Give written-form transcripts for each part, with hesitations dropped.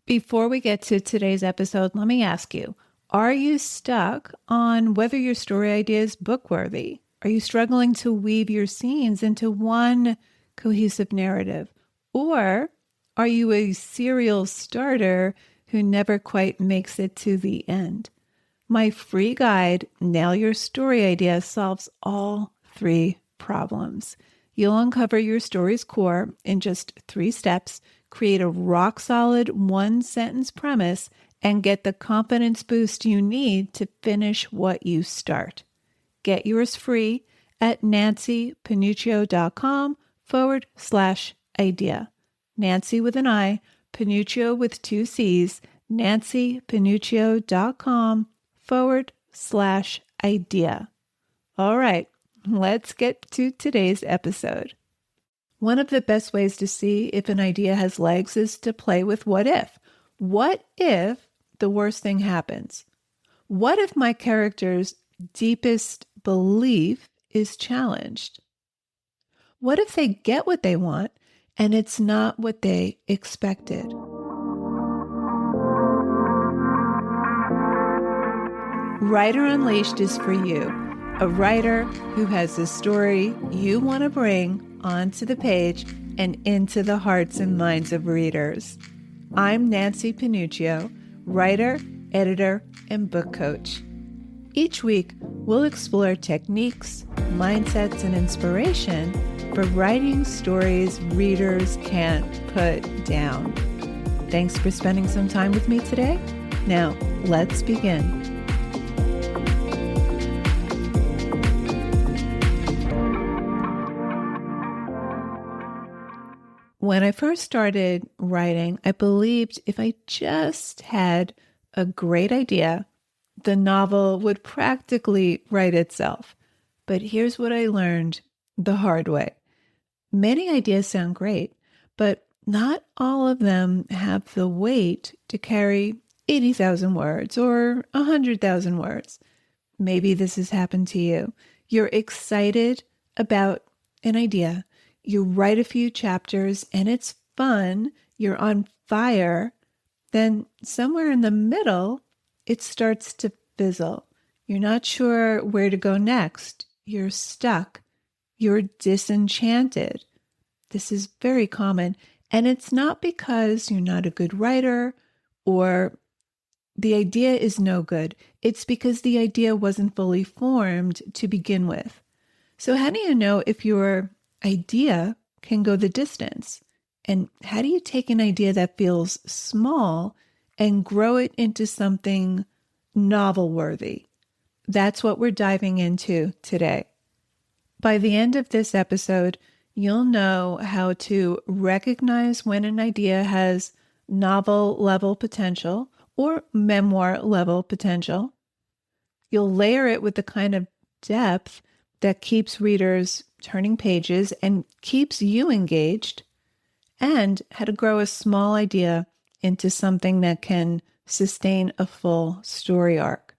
Before we get to today's episode, let me ask you, are you stuck on whether your story idea is book-worthy? Are you struggling to weave your scenes into one cohesive narrative? Or are you a serial starter who never quite makes it to the end? My free guide, Nail Your Story Idea, solves all three problems. You'll uncover your story's core in just 3 steps, create a rock solid 1-sentence premise, and get the confidence boost you need to finish what you start. Get yours free at nancypanuccio.com/idea. Nancy with an I, Panuccio with 2 C's, nancypanuccio.com/idea. All right, let's get to today's episode. One of the best ways to see if an idea has legs is to play with what if. What if the worst thing happens? What if my character's deepest belief is challenged? What if they get what they want and it's not what they expected? Writer Unleashed is for you, a writer who has the story you want to bring onto the page and into the hearts and minds of readers. I'm Nancy Panuccio, writer, editor, and book coach. Each week, we'll explore techniques, mindsets, and inspiration for writing stories readers can't put down. Thanks for spending some time with me today. Now, let's begin. When I first started writing, I believed if I just had a great idea, the novel would practically write itself. But here's what I learned the hard way. Many ideas sound great, but not all of them have the weight to carry 80,000 words or 100,000 words. Maybe this has happened to you. You're excited about an idea. You write a few chapters and it's fun. You're on fire. Then somewhere in the middle, it starts to fizzle. You're not sure where to go next. You're stuck. You're disenchanted. This is very common. And it's not because you're not a good writer or the idea is no good. It's because the idea wasn't fully formed to begin with. So how do you know if your idea can go the distance? And how do you take an idea that feels small and grow it into something novel-worthy? That's what we're diving into today. By the end of this episode, you'll know how to recognize when an idea has novel-level potential or memoir-level potential. You'll layer it with the kind of depth that keeps readers turning pages and keeps you engaged, and how to grow a small idea into something that can sustain a full story arc.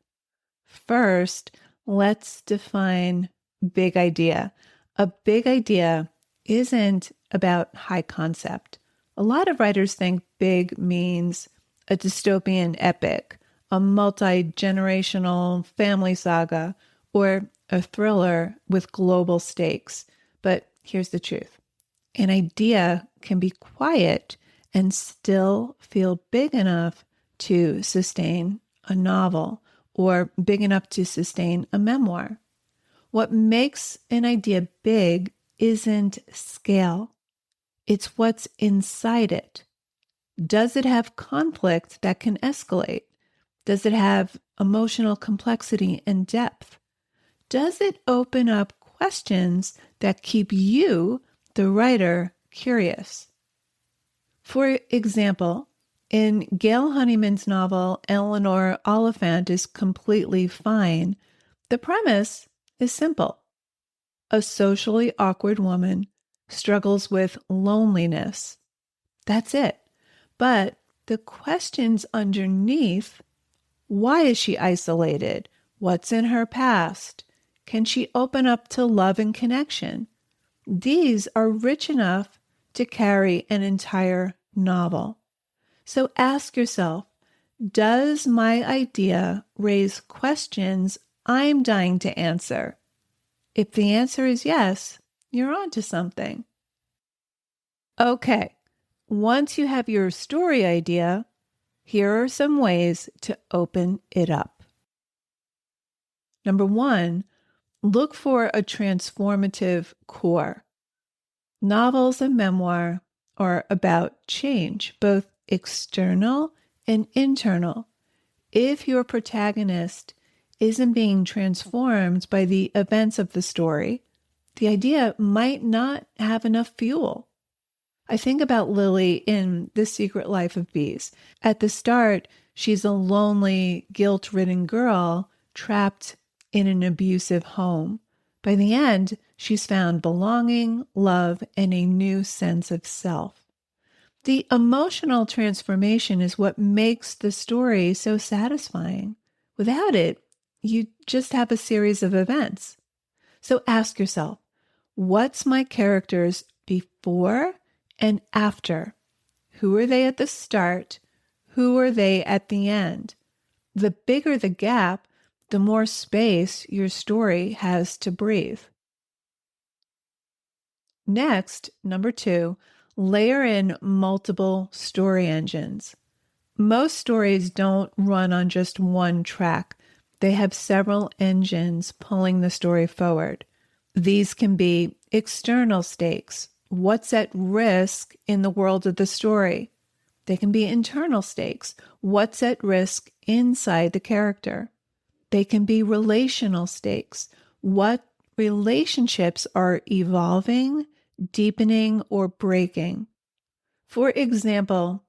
First, let's define big idea. A big idea isn't about high concept. A lot of writers think big means a dystopian epic, a multi-generational family saga, or a thriller with global stakes. But here's the truth. An idea can be quiet and still feel big enough to sustain a novel or big enough to sustain a memoir. What makes an idea big isn't scale. It's what's inside it. Does it have conflict that can escalate? Does it have emotional complexity and depth? Does it open up questions that keep you, the writer, curious? For example, in Gail Honeyman's novel, Eleanor Oliphant is Completely Fine, the premise is simple. A socially awkward woman struggles with loneliness. That's it. But the questions underneath, why is she isolated? What's in her past? Can she open up to love and connection? These are rich enough to carry an entire novel. So ask yourself, does my idea raise questions I'm dying to answer? If the answer is yes, you're onto something. Okay, once you have your story idea, here are some ways to open it up. Number one, look for a transformative core. Novels and memoir are about change, both external and internal. If your protagonist isn't being transformed by the events of the story, the idea might not have enough fuel. I think about Lily in The Secret Life of Bees. At the start, she's a lonely, guilt-ridden girl trapped in an abusive home. By the end, she's found belonging, love, and a new sense of self. The emotional transformation is what makes the story so satisfying. Without it, you just have a series of events. So ask yourself, what's my character's before and after? Who are they at the start? Who are they at the end? The bigger the gap, the more space your story has to breathe. Next, number 2, layer in multiple story engines. Most stories don't run on just one track. They have several engines pulling the story forward. These can be external stakes. What's at risk in the world of the story? They can be internal stakes. What's at risk inside the character? They can be relational stakes. What relationships are evolving, deepening, or breaking? For example,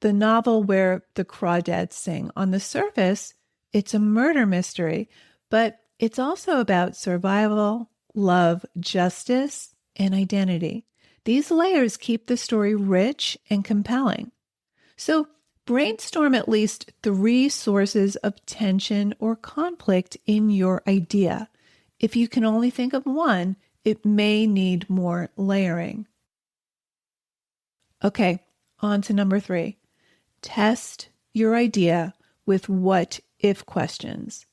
the novel Where the Crawdads Sing. On the surface, it's a murder mystery, but it's also about survival, love, justice, and identity. These layers keep the story rich and compelling. So brainstorm at least 3 sources of tension or conflict in your idea. If you can only think of one, it may need more layering. Okay, on to number 3. Test your idea with what if questions.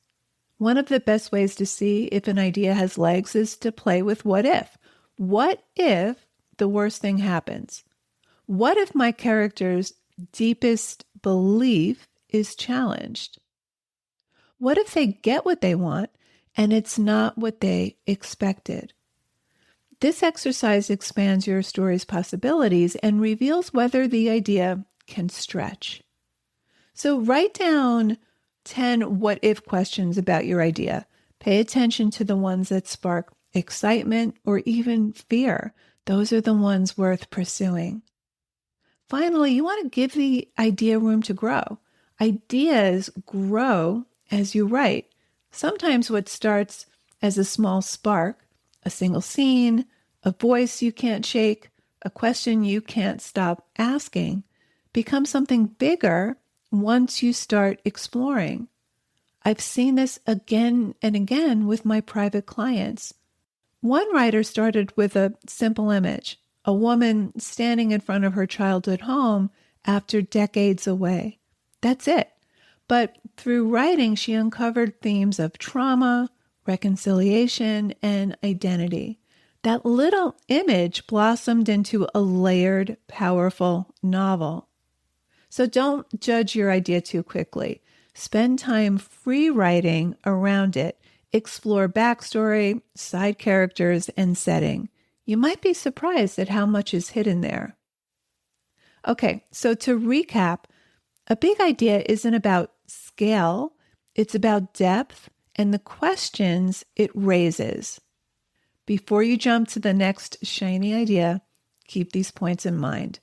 One of the best ways to see if an idea has legs is to play with what if. What if the worst thing happens? What if my character's deepest belief is challenged? What if they get what they want and it's not what they expected? This exercise expands your story's possibilities and reveals whether the idea can stretch. So write down 10 what if questions about your idea. Pay attention to the ones that spark excitement or even fear. Those are the ones worth pursuing. Finally, you want to give the idea room to grow. Ideas grow as you write. Sometimes what starts as a small spark, a single scene, a voice you can't shake, a question you can't stop asking, becomes something bigger once you start exploring. I've seen this again and again with my private clients. One writer started with a simple image, a woman standing in front of her childhood home after decades away. That's it. But through writing, she uncovered themes of trauma, reconciliation, and identity. That little image blossomed into a layered, powerful novel. So don't judge your idea too quickly. Spend time free writing around it. Explore backstory, side characters, and setting. You might be surprised at how much is hidden there. Okay, so to recap, a big idea isn't about scale, it's about depth and the questions it raises. Before you jump to the next shiny idea, keep these points in mind.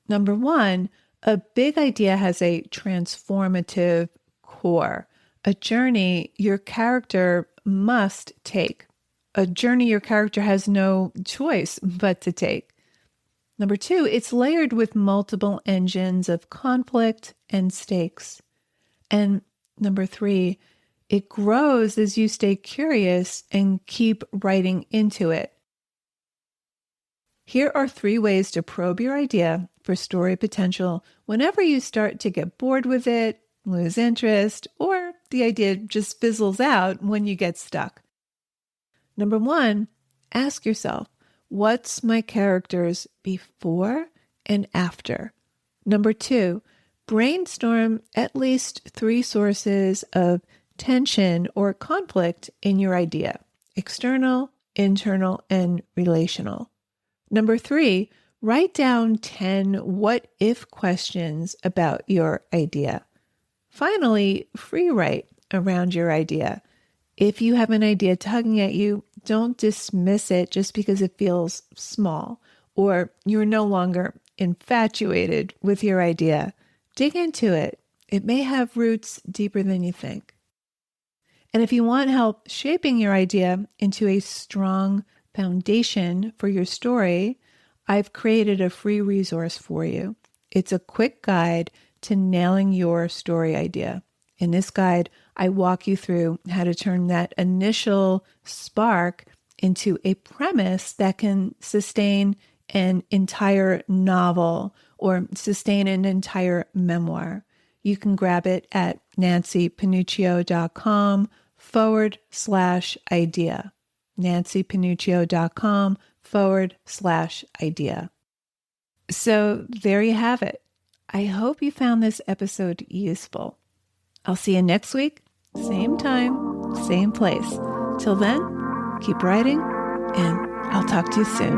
Number 1, a big idea has a transformative core, a journey your character must take, a journey your character has no choice but to take. Number 2, it's layered with multiple engines of conflict and stakes. And number 3, it grows as you stay curious and keep writing into it. Here are 3 ways to probe your idea for story potential whenever you start to get bored with it, lose interest, or the idea just fizzles out when you get stuck. Number one, ask yourself, what's my characters before and after? Number two, brainstorm at least 3 sources of tension or conflict in your idea: external, internal, and relational. Number 3, write down 10 what if questions about your idea. Finally, free write around your idea. If you have an idea tugging at you, don't dismiss it just because it feels small or you're no longer infatuated with your idea. Dig into it. It may have roots deeper than you think. And if you want help shaping your idea into a strong foundation for your story, I've created a free resource for you. It's a quick guide to nailing your story idea. In this guide, I walk you through how to turn that initial spark into a premise that can sustain an entire novel or sustain an entire memoir. You can grab it at nancypanuccio.com/idea. nancypanuccio.com/idea. So there you have it. I hope you found this episode useful. I'll see you next week, same time, same place. Till then, keep writing, and I'll talk to you soon.